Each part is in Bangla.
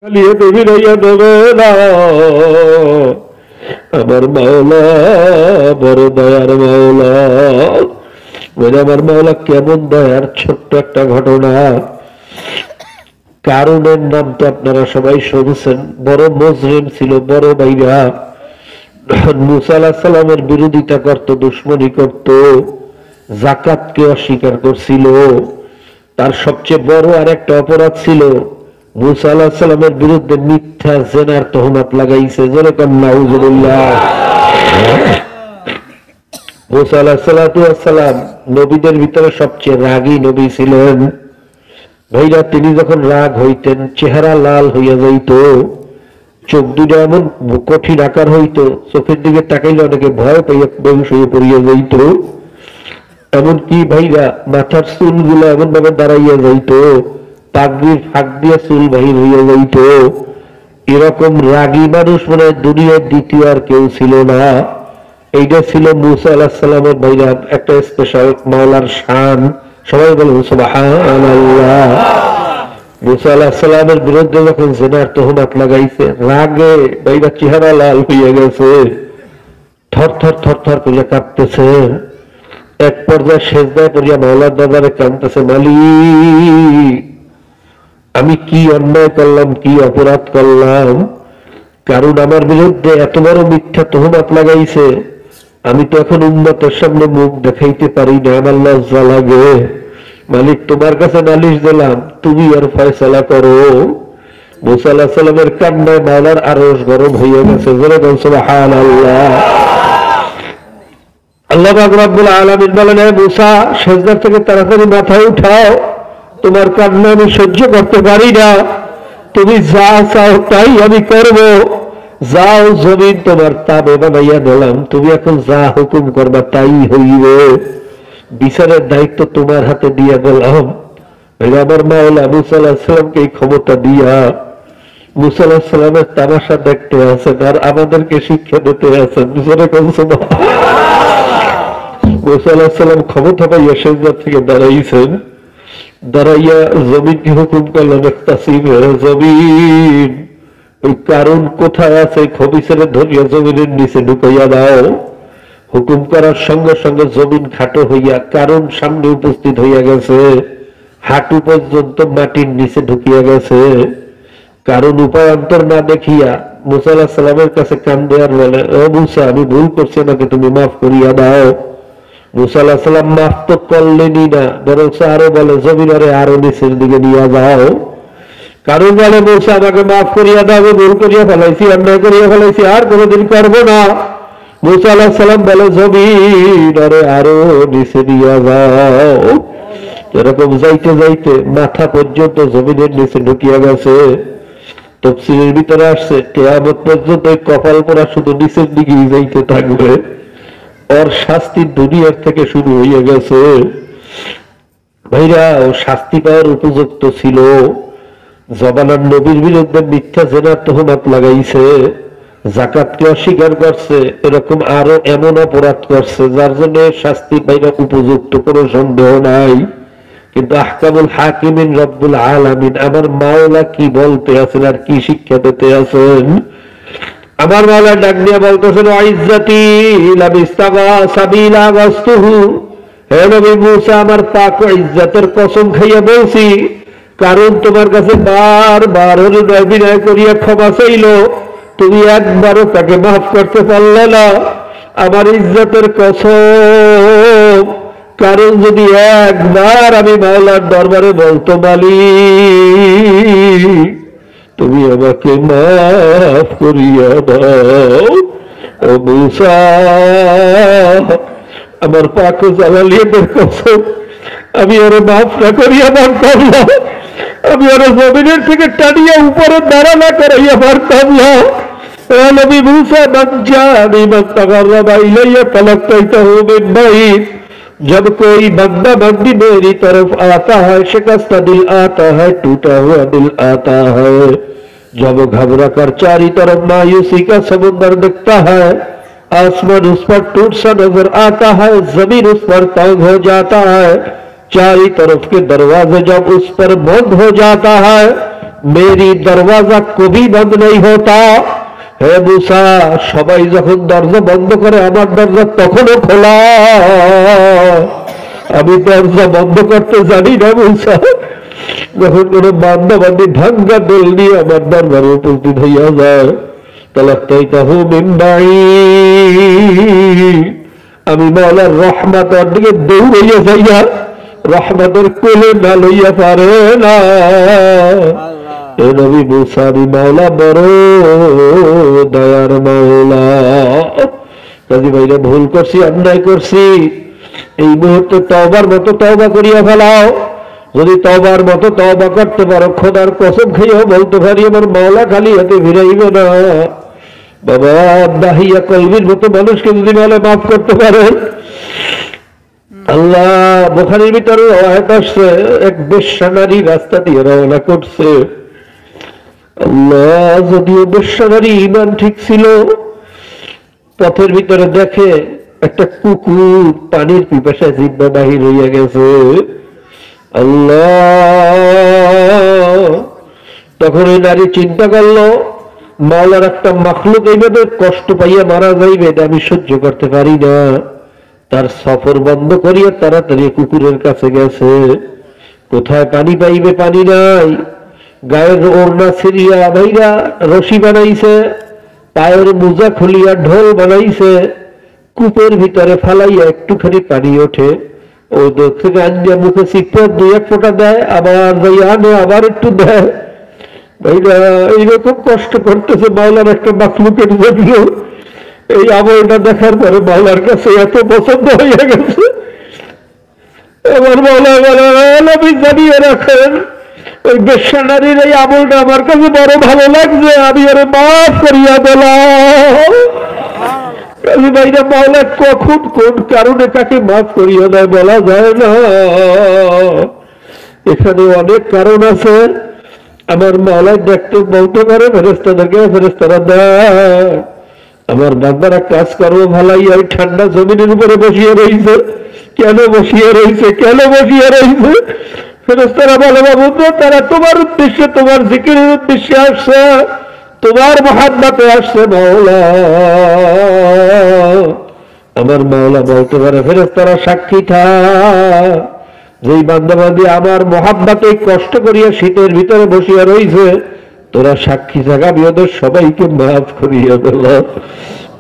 চালিয়ে তুমি রইয়া দেবে না। আমার মাওলা বড় দয়ার মাওলা। আমার মাওলা কেমন দয়ার। ছোট্ট একটা ঘটনা। কারণের নাম তো আপনারা সবাই শুনছেন। বড় মুজরিম ছিল, বড় ভাইরা। মুসা আলাইহিস সালামের বিরোধিতা করত, দুশমনী করত, যাকাতকে অস্বীকার করছিল। তার সবচেয়ে বড় আর একটা অপরাধ ছিল, মুসা আলাইহিস সালামের বিরুদ্ধে মিথ্যা জেনার তহমত লাগাইছে। যেরকম নাউজুবিল্লাহ। মুসা আলাইহিস সালাম নবীদের ভিতরে সবচেয়ে রাগী নবী ছিলেন। ভাইরা, তিনি যখন রাগ হইতেন চেহারা লাল হইয়া যাইত, চোখ দুটো এমন কঠিন আকার হইত, চোখের দিকে তাকাইলে অনেকে ভয় পাইয়া বেহুশ হয়ে পড়িয়া যাইত। এমনকি ভাইরা মাথার চুল গুলো এমন ভাবে দাঁড়াইয়া যাইত, পাগড়ির ফাঁক দিয়ে চুল বাহির হইয়া যাইত। এরকম রাগী মানুষ মনে হয় দুনিয়ার দ্বিতীয় আর কেউ ছিল না। এইটা ছিল মুসা আলাইহিস সালামের ভাইরা একটা স্পেশাল মাওলার শান। সবাই বলুন সুবহানাল্লাহ। মুসা আলাইহিস সালামের বিরুদ্ধে যখন জিনার তহমত লাগাইছে, রাগে ভাইরা চেহারা লাল হইয়া গেছে, থর থর থর থর করে কাঁপতেছে। এক পর্যায়ে সেজদায় পড়িয়া মাওলার দরবারে কাঁদতেছে, মালিক আমি কি অন্যায় করলাম, কি অপরাধ করলাম? কারণ আমার বিরুদ্ধে এত বড় মিথ্যা তহমত লাগাইছে। আমি তো এখন উম্মতের সামনে মুখ দেখাইতে পারি না, আমার লজ্জা লাগে। মালিক তোমার কাছে নালিশ দিলাম, তুমি আর ফয়সালা করো। মুসা আলাইহিস সালামের কান্নায় মাওলার আরশ গরম হইয়া গেছে। যেরকম সুবহানাল্লাহ। আল্লাহ পাক রব্বুল আলামিন বলেন, হে মুসা সিজদা থেকে তাড়াতাড়ি মাথা উঠাও, তোমার কান্না আমি সহ্য করতে পারি না। তুমি যা চাও তাই আমি করব। যাও, জমিন তোমার তাবে বানাইয়া দিলাম, তুমি এখন যা হুকুম করবা তাই হইবে। বিচারের দায়িত্ব তোমার হাতে দিয়ে দিলাম। আমার মাওলা মুসা আলাইহিস সালামকে এই ক্ষমতা দিয়া মুসা আলাইহিস সালামের তামাশা দেখতে আছেন আর আমাদেরকে শিক্ষা দিতে আছেন। মুসা আলাইহিস সালাম ক্ষমতা পাইয়া সিজদা থেকে দাঁড়াইছেন। দাঁড়াইয়া জমিনকে হুকুম করলেন, জমিন ওই কারণ কোথায় আছে খবিসের ধরিয়া জমিনের নিচে ঢুকাইয়া দাও। হুকুম করার সঙ্গে সঙ্গে জমিন খাটো হইয়া কারণ সামনে উপস্থিত হইয়া গেছে, হাঁটু পর্যন্ত মাটির নিচে ঢুকিয়া গেছে। কারণ উপায়ান্তর না দেখিয়া মুসা আলাইহিস সালামের কাছে কান্দে আর বলে, ও মুসা আমি ভুল করছি, আমাকে তুমি মাফ করিয়া দাও। মুসা আলাইহিস সালাম মাফ তো করলেনই না, বরং আরো বলে জমিনের আরো নিচের দিকে নিয়ে যাও। কারণ বলে মুসা আমাকে মাফ করিয়া দাও, আমি ভুল করিয়া ফেলাইছি, অন্যায় করিয়া ফেলাইছি, আর কোনোদিন করবো না। মুসা আলাইহিস সালাম বলে জমিনের আরো নিচে নিয়ে যাও। এরকম যাইতে যাইতে মাথা পর্যন্ত জমিনের নিচে ঢুকিয়া গেছে। তাফসীরের ভিতরে আসছে কিয়ামত পর্যন্ত কপাল পোড়া শুধু নিচের দিকেই যাইতে থাকবে। ওর শাস্তি দুনিয়ার থেকে শুরু হয়ে গেছে। ভাইরা, ও শাস্তি পাওয়ার উপযুক্ত ছিল। জবানার নবীর বিরুদ্ধে মিথ্যা জেনার তহমত লাগাইছে, যাকাতকে অস্বীকার করছে, এরকম আরো এমন অপরাধ করছে যার জন্য শাস্তি পাইরা উপযুক্ত, কোনো সন্দেহ নাই। কিন্তু আহকামুল হাকিমিন রব্বুল আলামিন আমার মাওলা কি বলতে আছেন আর কি শিক্ষা দিতে আছেন? আমার মাওলা ডাক দিয়া বলতেছেন, ইজ্জতি লাবিস্তাগা সাবিলা ওয়াস্তুহু। হে নবী মুসা, আমার পাক ইজ্জতের কসম খাইয়া বলছি, কারণ তোমার কাছে বারবার বিনয় করিয়া ক্ষমা চাইল, তুমি একবারও তাকে মাফ করতে পারলে না। আমার ইজ্জতের কসম, কারণ যদি একবার আমি মাওলার দরবারে বলতো, মালিক তুমি আমাকে মাফ করিয়া দাও, ও মুসা আমার পাক জালালিয়াতের কসম, আমি ওরে মাফ না করিয়া পারতাম না, আমি ওরে জমিনের থেকে টানিয়া উপরে দাঁড়া না করাইয়া পারতাম না। নবী মুসা বাচ্চানি মত্তাগারবা ইলাইয়া তালাক্কাইতাহু মিন বাইত। जब कोई बंदा बंदी मेरी तरफ आता है, शिकस्ता दिल आता है, टूटा हुआ दिल आता है। जब घबरा कर चारी तरफ मायूसी का समुद्र दिखता है, आसमान उस पर टूट सा नजर आता है, जमीन उस पर तंग हो जाता है, चारी तरफ के दरवाजे जब उस पर बंद हो जाता है, मेरी दरवाजा कभी बंद नहीं होता। হে মুসা, সবাই যখন দরজা বন্ধ করে আমার দরজা তখনও খোলা। আমি দরজা বন্ধ করতে জানি না মুসা। যখন কোন বান্দা বান্দি ভাঙ্গা দোল নিয়ে আমার দরবারে উপস্থিত হইয়া যায়, তালাক্তাইতাহু মিন বাঈদ, আমি মাওলার রহমতের দিকে দৌড়াইয়া যাইয়া রহমতের কোলে না লইয়া পারে না। এ নবী মুসা, আমি মাওলা বড় দয়ার মাওলা। কাজী ভাইরা ভুল করছি, অন্যায় করছি, এই মুহূর্তে তওবার মতো তওবা করিয়া ফেলাও। যদি তওবার মতো তওবা করতে পারো, খোদার কসম খেয়েও বলতে পারি আমার মাওলা খালি হাতে ফিরাইবে না। বাবা, দাহিয়া কলবির মতো মানুষকে যদি মাওলা মাফ করতে পারেন, আল্লাহ। বুখারীর ভিতরে রওয়ায়াত আসছে, এক বেশ্যা নারী রাস্তা দিয়ে রওনা করছে। আল্লাহ, যদিও বেশ্যা নারী ঈমান ঠিক ছিল, পথের ভিতরে দেখে একটা কুকুর পানির পিপাসায় জিহ্বা বাহির হইয়া গেছে। আল্লাহ, তখন ওই নারী চিন্তা করলো, মাওলার একটা মাখলুক এইভাবে কষ্ট পাইয়া মারা যাইবে, এটা আমি সহ্য করতে পারি না। তার সফর বন্ধ করিয়া তাড়াতাড়ি কুকুরের কাছে গেছে। কোথায় পানি পাইবে, পানি নাই। গায়ের ওড়না ছিড়িয়া ভাইরা রশি বানাইছে, পায়ের মোজা খুলিয়া ঢোল বানাইছে, কূপের ভিতরে ফালাইয়া একটুখানি পানি ওঠে, ওই দূর থেকে আনিয়া মুখে চিপে দুই এক ফোঁটা দেয়, আবার যাইয়া আনে, আবার একটু দেয়। ভাইরা এইরকম কষ্ট করতেছে মাওলার একটা মাখলুকের জন্য। এই আমলটা দেখার পরে মাওলার কাছে এত পছন্দ হইয়া গেছে। এবার মাওলা বলে, জানিয়ে রাখেন, ওই বেশ্যা নারীর এই আমলটা আমার কাছে বড় ভালো লাগছে, আমি ওরে মাফ করিয়া দিলাম। ভাইরা মাওলা কখন কোন কারণে কাকে মাফ করিয়া দেয় বলা যায় না। এখানে অনেক কারণ আছে। আমার মাওলা দেখতে বলতে পারে ফেরেশতাদেরকে, ফেরেশতারা দেয় আমার বান্দারা কাজ করবো ভালাই, ওই ঠান্ডা জমিনের উপরে বসিয়ে রয়েছে। কেন বসিয়ে রয়েছে, কেন বসিয়ে রয়েছে? ফেরেশতারা বলে, বাবু, তারা তোমার উদ্দেশ্যে, তোমার জিকিরের উদ্দেশ্যে আসছে, তোমার মহাব্বতে আসছে মাওলা। আমার মাওলা বলতে পারে, ফেরেশতারা সাক্ষী থাক, যেই বান্দাবান্দি আমার মহাব্বতে কষ্ট করিয়া শীতের ভিতরে বসিয়া রয়েছে, তোরা সাক্ষী থাকা, আমি ওদের সবাইকে মাফ করিয়া দিলাম।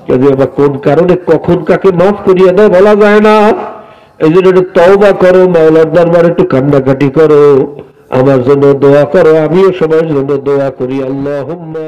কাজে আবার কোন কারণে কখন কাকে মাফ করিয়া দেয় বলা যায় না। এই জন্য একটু তওবা করো, মাওলার দরবারে একটু কান্নাকাটি করো, আমার জন্য দোয়া করো, আমিও সবার জন্য দোয়া করি। আল্লাহুম্মা